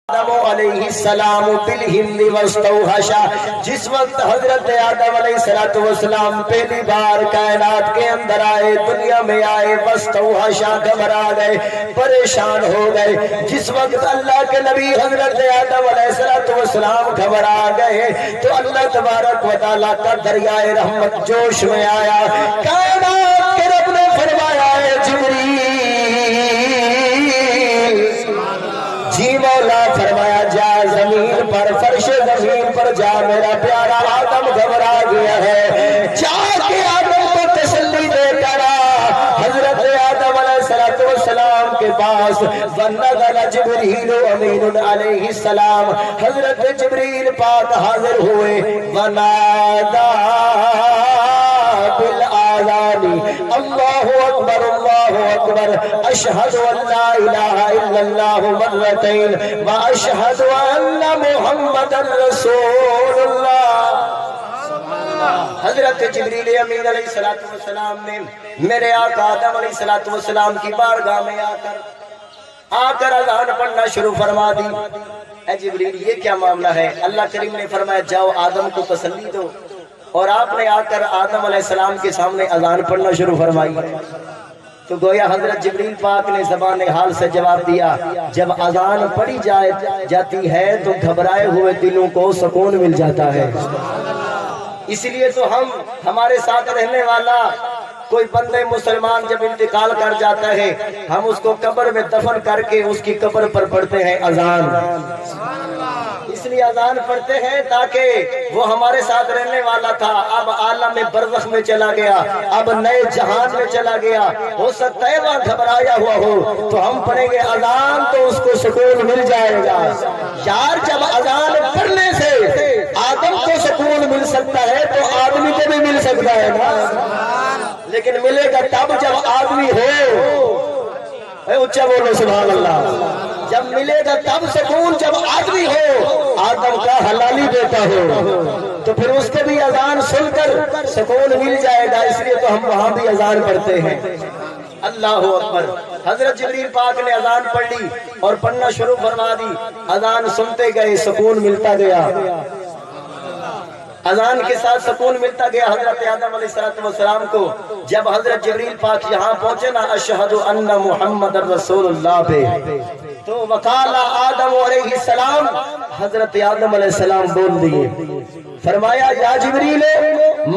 آدم علیہ السلام بالہند واستوحشا، جس وقت حضرت آدم علیہ السلام پہلی بار کائنات کے اندر آئے، دنیا میں آئے، واستوحشا گھبرا گئے، پریشان ہو گئے۔ جس وقت اللہ کے نبی حضرت آدم علیہ السلام گھبرا گئے تو اللہ تبارک و تعالیٰ کا دریائے رحمت جوش میں آیا۔ کائنات کے رب نے فرمایا ہے جبریل، جی مولا، فرمایا جا زمین پر، فرش زمین پر جا، میرا پیارا آدم گھبرا گیا ہے، جا کے آدم کو تسلی دے کر حضرت آدم علیہ السلام کے پاس۔ وَنَزَلَ جِبْرِيلُ أَمِينٌ علیہ السلام، حضرت جبریل پاک حاضر ہوئے۔ وَنَادَى بالآذان، اللہ اکبر اللہ اکبر، اشہد ان لا الہ الا اللہ مرتین واشہد ان محمد رسول اللہ۔ حضرت جبریل امین علیہ السلام نے میرے آقا آدم علیہ السلام کی بارگاہ میں آ کر اذان پڑھنا شروع فرما دی۔ اے جبریل، یہ کیا معاملہ ہے؟ اللہ کریم نے فرمایا جاؤ آدم کو تسلی دو، اور آپ نے آ کر آدم علیہ السلام کے سامنے اذان پڑھنا شروع فرمائی۔ تو گویا حضرت جبریل پاک نے زبان حال سے جواب دیا، جب اذان پڑھی جاتی ہے تو گھبرائے ہوئے دلوں کو سکون مل جاتا ہے۔ اس لیے تو ہمارے ساتھ رہنے والا کوئی بندے مسلمان جب انتقال کر جاتا ہے، ہم اس کو قبر میں دفن کر کے اس کی قبر پر پڑھتے ہیں اذان۔ اس لیے اذان پڑھتے ہیں تاکہ وہ ہمارے ساتھ رہنے والا تھا، اب عالم برزخ میں چلا گیا، اب نئے جہان میں چلا گیا، ہو سکتا ہے وہاں گھبرایا ہوا ہو، تو ہم پڑھیں گے اذان تو اس کو سکون مل جائے گا۔ یار، جب اذان پڑھنے سے آدم کو سکون مل سکتا ہے تو آدمی کو بھی مل سکتا ہے نا، لیکن ملے گا تب جب آدمی ہو۔ اچھا بولو سبحان اللہ۔ جب ملے گا تب سکون جب آدمی ہو، آدم کا حلالی بیٹا ہو، تو پھر اس کے بھی اذان سن کر سکون مل جائے گا۔ اس لیے تو ہم وہاں بھی اذان پڑھتے ہیں۔ اللہ اکبر۔ حضرت جبریل پاک نے اذان پڑھ لی اور پڑھنا شروع فرما دی۔ اذان سنتے گئے، سکون ملتا گیا، اذان کے ساتھ سکون ملتا گیا حضرت آدم علیہ السلام کو۔ جب حضرت جبریل پاک یہاں پہنچے نا اشہد ان محمد رسول اللہ پہ، تو وقال آدم علیہ السلام، حضرت آدم علیہ السلام بول دیے، فرمایا یا جبریل